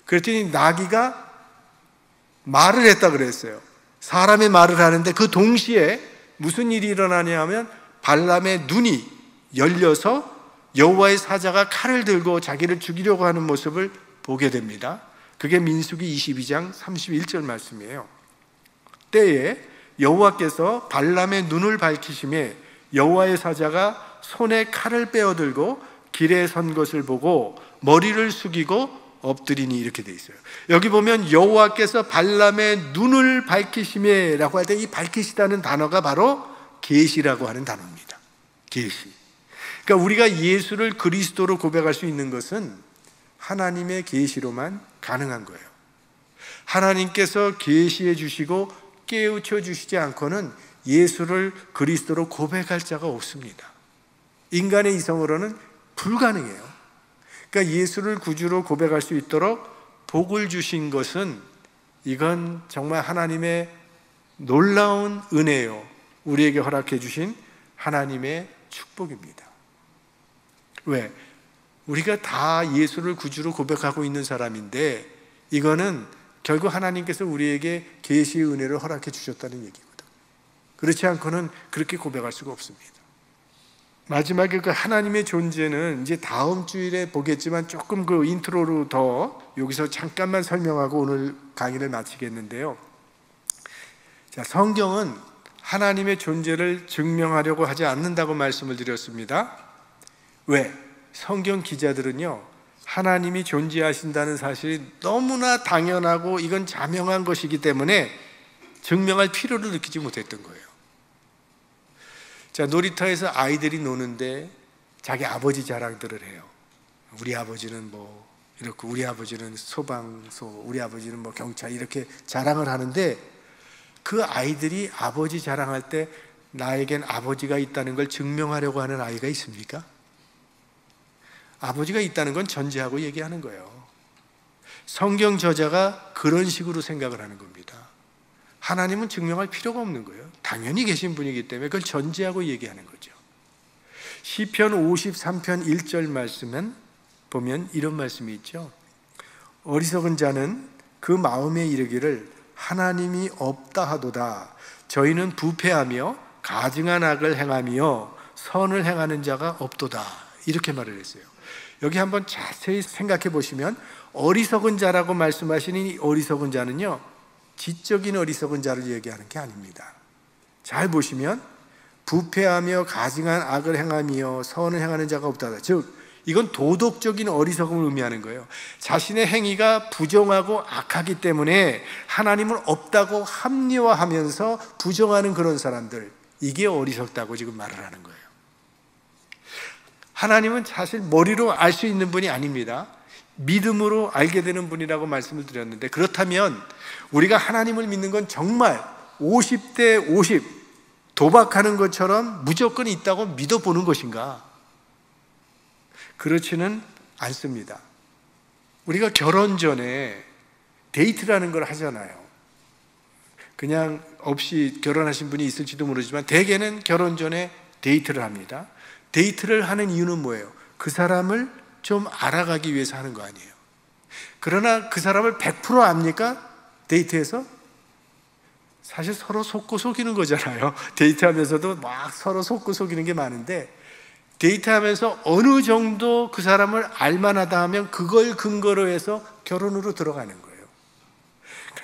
A: 그랬더니 나귀가 말을 했다 그랬어요. 사람의 말을 하는데 그 동시에 무슨 일이 일어나냐 하면 발람의 눈이 열려서 여호와의 사자가 칼을 들고 자기를 죽이려고 하는 모습을 보게 됩니다. 그게 민수기 22장 31절 말씀이에요. 때에 여호와께서 발람의 눈을 밝히심에 여호와의 사자가 손에 칼을 빼어들고 길에 선 것을 보고 머리를 숙이고 엎드리니 이렇게 돼 있어요. 여기 보면 여호와께서 발람의 눈을 밝히심에 라고 할 때 이 밝히시다는 단어가 바로 계시라고 하는 단어입니다. 계시. 그러니까 우리가 예수를 그리스도로 고백할 수 있는 것은 하나님의 계시로만 가능한 거예요. 하나님께서 계시해 주시고 깨우쳐 주시지 않고는 예수를 그리스도로 고백할 자가 없습니다. 인간의 이성으로는 불가능해요. 그러니까 예수를 구주로 고백할 수 있도록 복을 주신 것은 이건 정말 하나님의 놀라운 은혜요. 우리에게 허락해 주신 하나님의 축복입니다. 왜? 우리가 다 예수를 구주로 고백하고 있는 사람인데 이거는 결국 하나님께서 우리에게 계시의 은혜를 허락해 주셨다는 얘기거든요. 그렇지 않고는 그렇게 고백할 수가 없습니다. 마지막에 그 하나님의 존재는 이제 다음 주일에 보겠지만 조금 그 인트로로 더 여기서 잠깐만 설명하고 오늘 강의를 마치겠는데요. 자, 성경은 하나님의 존재를 증명하려고 하지 않는다고 말씀을 드렸습니다. 왜? 성경 기자들은요, 하나님이 존재하신다는 사실이 너무나 당연하고 이건 자명한 것이기 때문에 증명할 필요를 느끼지 못했던 거예요. 자, 놀이터에서 아이들이 노는데 자기 아버지 자랑들을 해요. 우리 아버지는 뭐 이렇고, 우리 아버지는 소방서, 우리 아버지는 뭐 경찰, 이렇게 자랑을 하는데 그 아이들이 아버지 자랑할 때 나에겐 아버지가 있다는 걸 증명하려고 하는 아이가 있습니까? 아버지가 있다는 건 전제하고 얘기하는 거예요. 성경 저자가 그런 식으로 생각을 하는 겁니다. 하나님은 증명할 필요가 없는 거예요. 당연히 계신 분이기 때문에 그걸 전제하고 얘기하는 거죠. 시편 53편 1절 말씀은 보면 이런 말씀이 있죠. 어리석은 자는 그 마음에 이르기를 하나님이 없다 하도다. 저희는 부패하며 가증한 악을 행하며 선을 행하는 자가 없도다. 이렇게 말을 했어요. 여기 한번 자세히 생각해 보시면 어리석은 자라고 말씀하시는 이 어리석은 자는요, 지적인 어리석은 자를 얘기하는 게 아닙니다. 잘 보시면 부패하며 가증한 악을 행하며 선을 행하는 자가 없다. 즉 이건 도덕적인 어리석음을 의미하는 거예요. 자신의 행위가 부정하고 악하기 때문에 하나님은 없다고 합리화하면서 부정하는 그런 사람들, 이게 어리석다고 지금 말을 하는 거예요. 하나님은 사실 머리로 알 수 있는 분이 아닙니다. 믿음으로 알게 되는 분이라고 말씀을 드렸는데, 그렇다면 우리가 하나님을 믿는 건 정말 50대 50 도박하는 것처럼 무조건 있다고 믿어보는 것인가? 그렇지는 않습니다. 우리가 결혼 전에 데이트라는 걸 하잖아요. 그냥 없이 결혼하신 분이 있을지도 모르지만 대개는 결혼 전에 데이트를 합니다. 데이트를 하는 이유는 뭐예요? 그 사람을 좀 알아가기 위해서 하는 거 아니에요. 그러나 그 사람을 100% 압니까? 데이트에서? 사실 서로 속고 속이는 거잖아요. 데이트하면서도 막 서로 속고 속이는 게 많은데, 데이트하면서 어느 정도 그 사람을 알만하다 하면 그걸 근거로 해서 결혼으로 들어가는 거예요.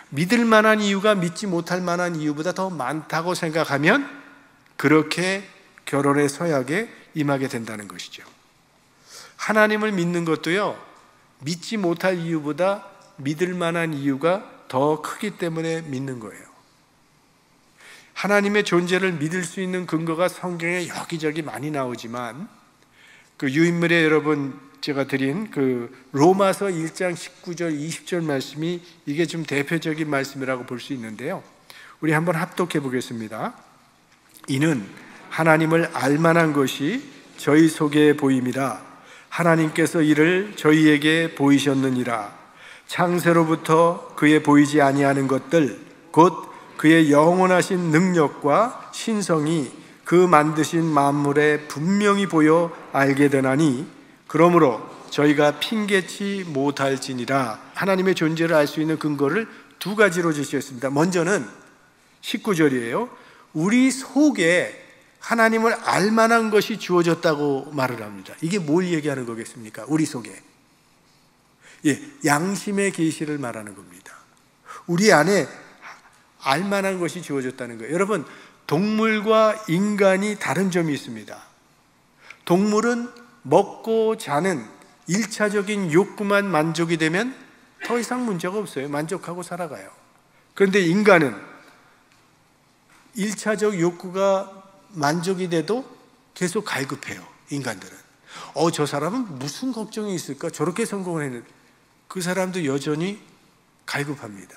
A: 믿을 만한 이유가 믿지 못할 만한 이유보다 더 많다고 생각하면 그렇게 결혼의 서약에 임하게 된다는 것이죠. 하나님을 믿는 것도요, 믿지 못할 이유보다 믿을 만한 이유가 더 크기 때문에 믿는 거예요. 하나님의 존재를 믿을 수 있는 근거가 성경에 여기저기 많이 나오지만, 그 유인물에 여러분 제가 드린 그 로마서 1장 19절 20절 말씀이 이게 좀 대표적인 말씀이라고 볼 수 있는데요, 우리 한번 합독해 보겠습니다. 이는 하나님을 알만한 것이 저희 속에 보임이라. 하나님께서 이를 저희에게 보이셨느니라. 창세로부터 그의 보이지 아니하는 것들, 곧 그의 영원하신 능력과 신성이 그 만드신 만물에 분명히 보여 알게 되나니, 그러므로 저희가 핑계치 못할지니라. 하나님의 존재를 알 수 있는 근거를 두 가지로 제시했습니다. 먼저는 19절이에요. 우리 속에 하나님을 알만한 것이 주어졌다고 말을 합니다. 이게 뭘 얘기하는 거겠습니까? 우리 속에, 양심의 계시를 말하는 겁니다. 우리 안에 알만한 것이 주어졌다는 거예요. 여러분, 동물과 인간이 다른 점이 있습니다. 동물은 먹고 자는 1차적인 욕구만 만족이 되면 더 이상 문제가 없어요. 만족하고 살아가요. 그런데 인간은 1차적 욕구가 만족이 돼도 계속 갈급해요. 인간들은 저 사람은 무슨 걱정이 있을까? 저렇게 성공을 했는데. 그 사람도 여전히 갈급합니다.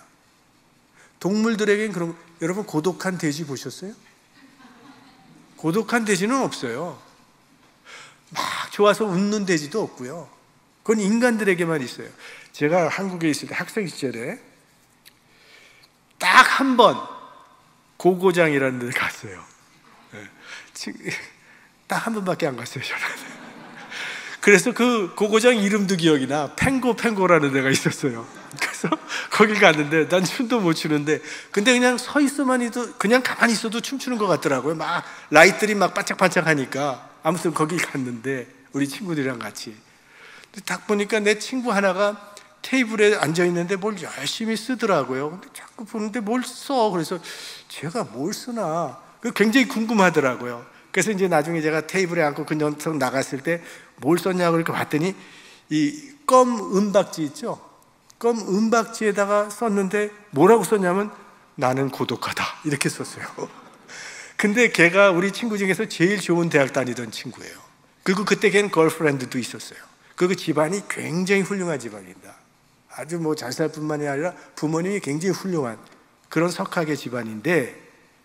A: 동물들에겐 그런, 여러분 고독한 돼지 보셨어요? 고독한 돼지는 없어요. 막 좋아서 웃는 돼지도 없고요. 그건 인간들에게만 있어요. 제가 한국에 있을 때 학생 시절에 딱 한 번 고고장이라는 데 갔어요. 딱 한 번밖에 안 갔어요, 저는. 그래서 그 고고장 이름도 기억이 나. 팽고라는 데가 있었어요. 그래서 거기 갔는데 난 춤도 못 추는데, 근데 그냥 서 있어만 해도, 그냥 가만히 있어도 춤추는 것 같더라고요. 막 라이트들이 막 반짝반짝 하니까. 아무튼 거기 갔는데 우리 친구들이랑 같이 딱 보니까 내 친구 하나가 테이블에 앉아 있는데 뭘 열심히 쓰더라고요. 근데 자꾸 보는데 뭘 써. 그래서 제가 뭘 쓰나 굉장히 궁금하더라고요. 그래서 이제 나중에 제가 테이블에 앉고 그 녀석 나갔을 때 뭘 썼냐고 이렇게 봤더니 이 껌 은박지 있죠? 껌 은박지에다가 썼는데 뭐라고 썼냐면 나는 고독하다 이렇게 썼어요. 근데 걔가 우리 친구 중에서 제일 좋은 대학 다니던 친구예요. 그리고 그때 걔는 걸프렌드도 있었어요. 그리고 집안이 굉장히 훌륭한 집안입니다. 아주 뭐 잘 살 뿐만이 아니라 부모님이 굉장히 훌륭한 그런 석학의 집안인데,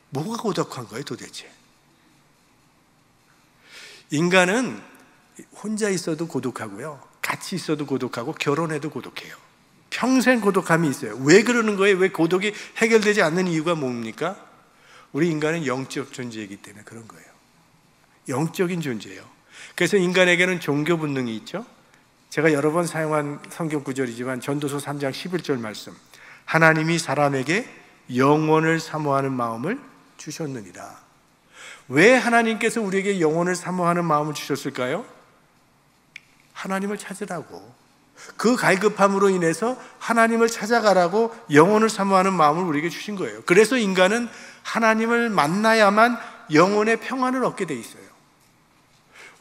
A: 뭐가 고독한 거예요 도대체? 인간은 혼자 있어도 고독하고요, 같이 있어도 고독하고, 결혼해도 고독해요. 평생 고독함이 있어요. 왜 그러는 거예요? 왜 고독이 해결되지 않는 이유가 뭡니까? 우리 인간은 영적 존재이기 때문에 그런 거예요. 영적인 존재예요. 그래서 인간에게는 종교 본능이 있죠. 제가 여러 번 사용한 성경 구절이지만 전도서 3장 11절 말씀, 하나님이 사람에게 영원을 사모하는 마음을 주셨느니라. 왜 하나님께서 우리에게 영원을 사모하는 마음을 주셨을까요? 하나님을 찾으라고. 그 갈급함으로 인해서 하나님을 찾아가라고 영원을 사모하는 마음을 우리에게 주신 거예요. 그래서 인간은 하나님을 만나야만 영혼의 평안을 얻게 돼 있어요.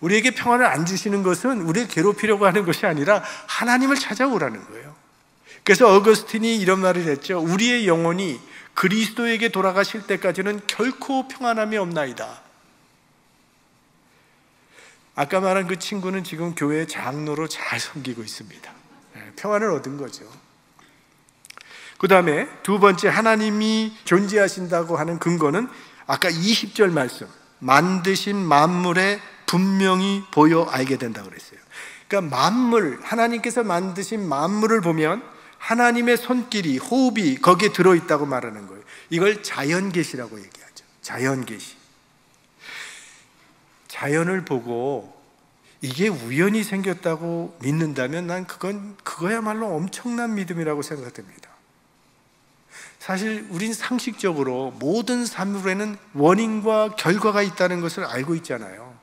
A: 우리에게 평안을 안 주시는 것은 우리를 괴롭히려고 하는 것이 아니라 하나님을 찾아오라는 거예요. 그래서 어거스틴이 이런 말을 했죠. 우리의 영혼이 그리스도에게 돌아가실 때까지는 결코 평안함이 없나이다. 아까 말한 그 친구는 지금 교회 장로로 잘 섬기고 있습니다. 평안을 얻은 거죠. 그 다음에 두 번째, 하나님이 존재하신다고 하는 근거는 아까 20절 말씀, 만드신 만물에 분명히 보여 알게 된다고 그랬어요. 그러니까 만물, 하나님께서 만드신 만물을 보면 하나님의 손길이, 호흡이 거기에 들어있다고 말하는 거예요. 이걸 자연계시라고 얘기하죠. 자연계시. 자연을 보고 이게 우연히 생겼다고 믿는다면 난 그거야말로 엄청난 믿음이라고 생각됩니다. 사실 우린 상식적으로 모든 사물에는 원인과 결과가 있다는 것을 알고 있잖아요.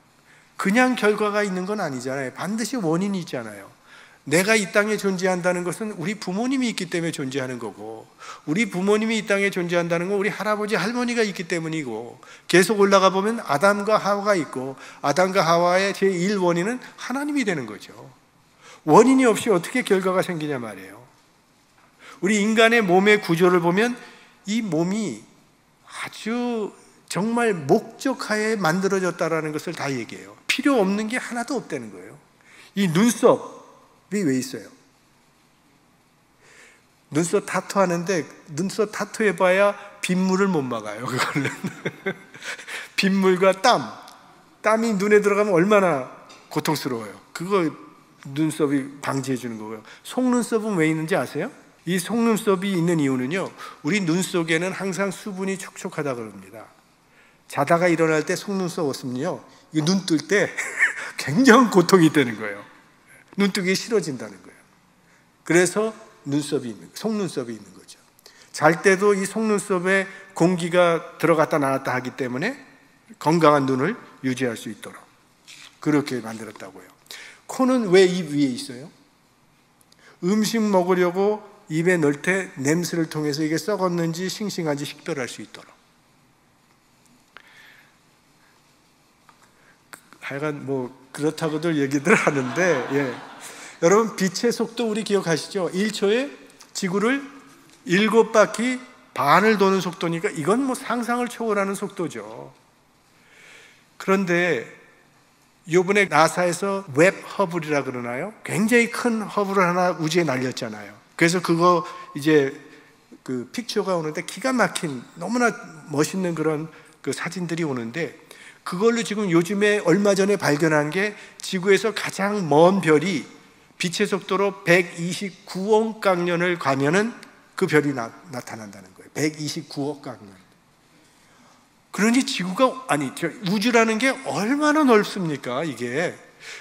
A: 그냥 결과가 있는 건 아니잖아요. 반드시 원인이 있잖아요. 내가 이 땅에 존재한다는 것은 우리 부모님이 있기 때문에 존재하는 거고, 우리 부모님이 이 땅에 존재한다는 건 우리 할아버지 할머니가 있기 때문이고, 계속 올라가 보면 아담과 하와가 있고, 아담과 하와의 제1원인은 하나님이 되는 거죠. 원인이 없이 어떻게 결과가 생기냐 말이에요. 우리 인간의 몸의 구조를 보면 이 몸이 아주 정말 목적하에 만들어졌다라는 것을 다 얘기해요. 필요 없는 게 하나도 없다는 거예요. 이 눈썹이 왜 있어요? 눈썹 타투 하는데 눈썹 타투 해봐야 빗물을 못 막아요. 그거는 빗물과 땀이 눈에 들어가면 얼마나 고통스러워요. 그거 눈썹이 방지해 주는 거고요. 속눈썹은 왜 있는지 아세요? 이 속눈썹이 있는 이유는요, 우리 눈 속에는 항상 수분이 촉촉하다 그럽니다. 자다가 일어날 때 속눈썹 없으면요, 눈 뜰 때 굉장한 고통이 되는 거예요. 눈뜨기 싫어진다는 거예요. 그래서 속눈썹이 있는 거죠. 잘 때도 이 속눈썹에 공기가 들어갔다 나왔다 하기 때문에 건강한 눈을 유지할 수 있도록 그렇게 만들었다고요. 코는 왜 입 위에 있어요? 음식 먹으려고 입에 넣을 때 냄새를 통해서 이게 썩었는지 싱싱한지 식별할 수 있도록. 하여간 그렇다고들 얘기들 하는데, 여러분 빛의 속도 우리 기억하시죠? 1초에 지구를 7바퀴 반을 도는 속도니까 이건 상상을 초월하는 속도죠. 그런데 요번에 나사에서 웹 허블이라 그러나요? 굉장히 큰 허블을 하나 우주에 날렸잖아요. 그래서 그거 이제 그 픽처가 오는데 기가 막힌 너무나 멋있는 그런 그 사진들이 오는데, 그걸로 지금 요즘에 얼마 전에 발견한 게 지구에서 가장 먼 별이 빛의 속도로 129억 광년을 가면은 그 별이 나타난다는 거예요. 129억 광년. 그러니 우주라는 게 얼마나 넓습니까, 이게.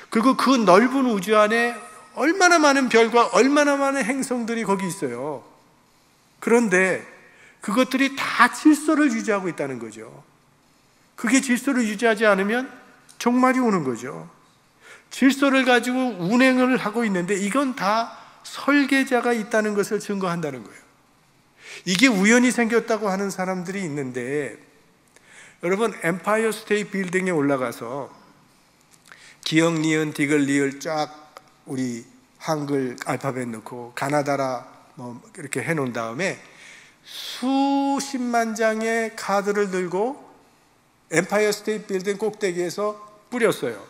A: 그리고 그 넓은 우주 안에 얼마나 많은 별과 얼마나 많은 행성들이 거기 있어요. 그런데 그것들이 다 질서를 유지하고 있다는 거죠. 그게 질서를 유지하지 않으면 종말이 오는 거죠. 질서를 가지고 운행을 하고 있는데 이건 다 설계자가 있다는 것을 증거한다는 거예요. 이게 우연히 생겼다고 하는 사람들이 있는데, 여러분 엠파이어 스테이트 빌딩에 올라가서 기역, 니은, 디귿, 리을 쫙 우리 한글 알파벳 넣고 가나다라 이렇게 해놓은 다음에 수십만 장의 카드를 들고 엠파이어 스테이트 빌딩 꼭대기에서 뿌렸어요.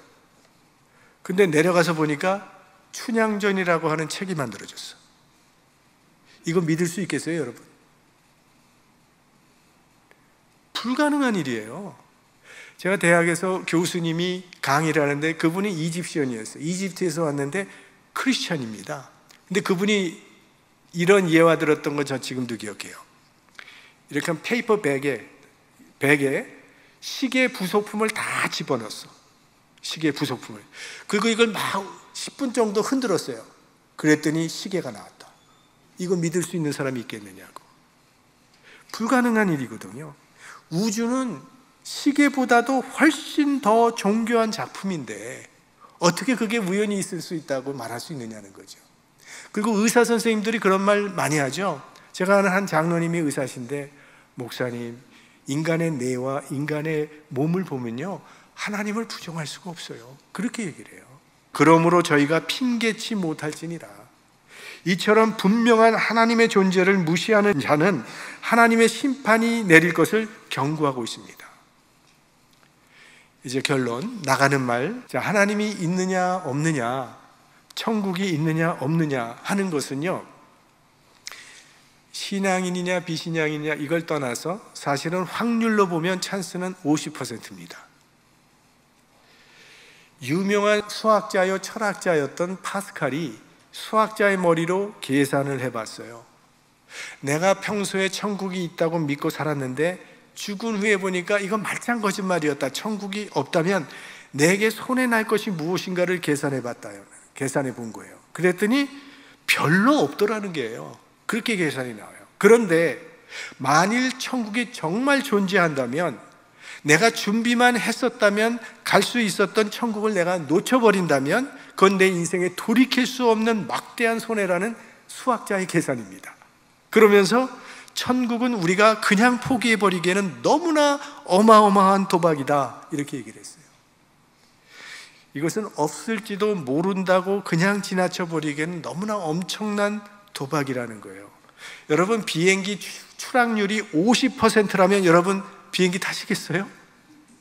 A: 근데 내려가서 보니까 춘향전이라고 하는 책이 만들어졌어. 이거 믿을 수 있겠어요, 여러분? 불가능한 일이에요. 제가 대학에서 교수님이 강의를 하는데 그분이 이집시언이었어요. 이집트에서 왔는데 크리스천입니다. 근데 그분이 이런 예화 들었던 건 저 지금도 기억해요. 이렇게 한 페이퍼 백에 시계 부속품을 다 집어넣었어. 시계 부속품을. 그리고 이걸 막 10분 정도 흔들었어요. 그랬더니 시계가 나왔다. 이거 믿을 수 있는 사람이 있겠느냐고. 불가능한 일이거든요. 우주는 시계보다도 훨씬 더 정교한 작품인데 어떻게 그게 우연히 있을 수 있다고 말할 수 있느냐는 거죠. 그리고 의사 선생님들이 그런 말 많이 하죠. 제가 아는 한 장로님이 의사신데, 목사님, 인간의 뇌와 인간의 몸을 보면요, 하나님을 부정할 수가 없어요. 그렇게 얘기를 해요. 그러므로 저희가 핑계치 못할지니라. 이처럼 분명한 하나님의 존재를 무시하는 자는 하나님의 심판이 내릴 것을 경고하고 있습니다. 이제 결론, 나가는 말. 자, 하나님이 있느냐 없느냐, 천국이 있느냐 없느냐 하는 것은요, 신앙인이냐 비신앙이냐 이걸 떠나서 사실은 확률로 보면 찬스는 50%입니다. 유명한 수학자요 철학자였던 파스칼이 수학자의 머리로 계산을 해봤어요. 내가 평소에 천국이 있다고 믿고 살았는데 죽은 후에 보니까 이건 말짱 거짓말이었다. 천국이 없다면 내게 손해날 것이 무엇인가를 계산해봤다. 계산해 본 거예요. 그랬더니 별로 없더라는 거예요. 그렇게 계산이 나와요. 그런데 만일 천국이 정말 존재한다면, 내가 준비만 했었다면 갈 수 있었던 천국을 내가 놓쳐버린다면 그건 내 인생에 돌이킬 수 없는 막대한 손해라는 수학자의 계산입니다. 그러면서 천국은 우리가 그냥 포기해버리기에는 너무나 어마어마한 도박이다, 이렇게 얘기를 했어요. 이것은 없을지도 모른다고 그냥 지나쳐버리기에는 너무나 엄청난 도박이라는 거예요. 여러분, 비행기 추락률이 50%라면 여러분 비행기 타시겠어요?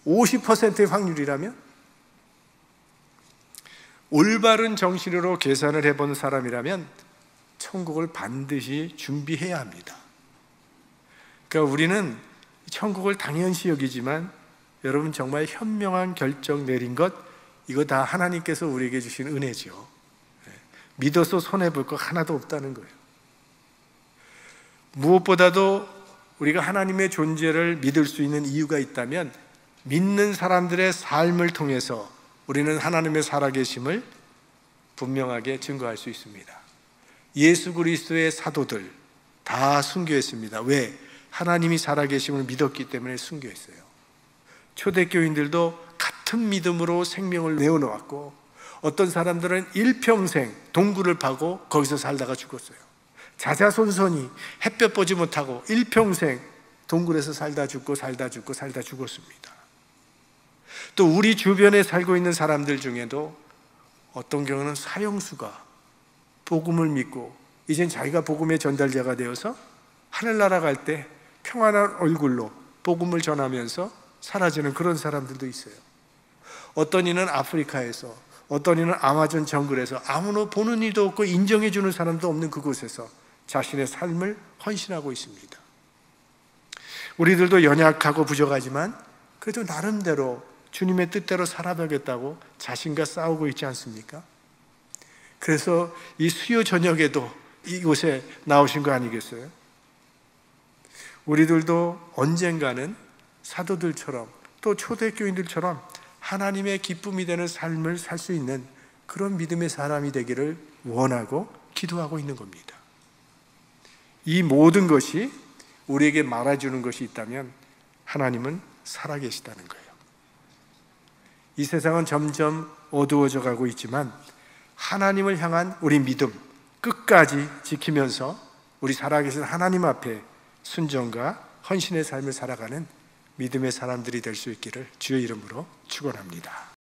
A: 50%의 확률이라면? 올바른 정신으로 계산을 해본 사람이라면 천국을 반드시 준비해야 합니다. 그러니까 우리는 천국을 당연시 여기지만 여러분 정말 현명한 결정 내린 것, 이거 다 하나님께서 우리에게 주신 은혜죠. 믿어서 손해볼 거 하나도 없다는 거예요. 무엇보다도 우리가 하나님의 존재를 믿을 수 있는 이유가 있다면, 믿는 사람들의 삶을 통해서 우리는 하나님의 살아계심을 분명하게 증거할 수 있습니다. 예수 그리스도의 사도들 다 순교했습니다. 왜? 하나님이 살아계심을 믿었기 때문에 순교했어요. 초대교인들도 같은 믿음으로 생명을 내어놓았고, 어떤 사람들은 일평생 동굴을 파고 거기서 살다가 죽었어요. 자자손손이 햇볕 보지 못하고 일평생 동굴에서 살다 죽고 살다 죽고 살다 죽었습니다. 또 우리 주변에 살고 있는 사람들 중에도 어떤 경우는 사형수가 복음을 믿고 이젠 자기가 복음의 전달자가 되어서 하늘나라 갈 때 평안한 얼굴로 복음을 전하면서 사라지는 그런 사람들도 있어요. 어떤 이는 아프리카에서, 어떤 이는 아마존 정글에서 아무나 보는 이도 없고 인정해 주는 사람도 없는 그곳에서 자신의 삶을 헌신하고 있습니다. 우리들도 연약하고 부족하지만 그래도 나름대로 주님의 뜻대로 살아가겠다고 자신과 싸우고 있지 않습니까? 그래서 이 수요 저녁에도 이곳에 나오신 거 아니겠어요? 우리들도 언젠가는 사도들처럼 또 초대교인들처럼 하나님의 기쁨이 되는 삶을 살 수 있는 그런 믿음의 사람이 되기를 원하고 기도하고 있는 겁니다. 이 모든 것이 우리에게 말해주는 것이 있다면 하나님은 살아계시다는 거예요. 이 세상은 점점 어두워져 가고 있지만 하나님을 향한 우리 믿음 끝까지 지키면서 우리 살아계신 하나님 앞에 순종과 헌신의 삶을 살아가는 믿음의 사람들이 될 수 있기를 주의 이름으로 축원합니다.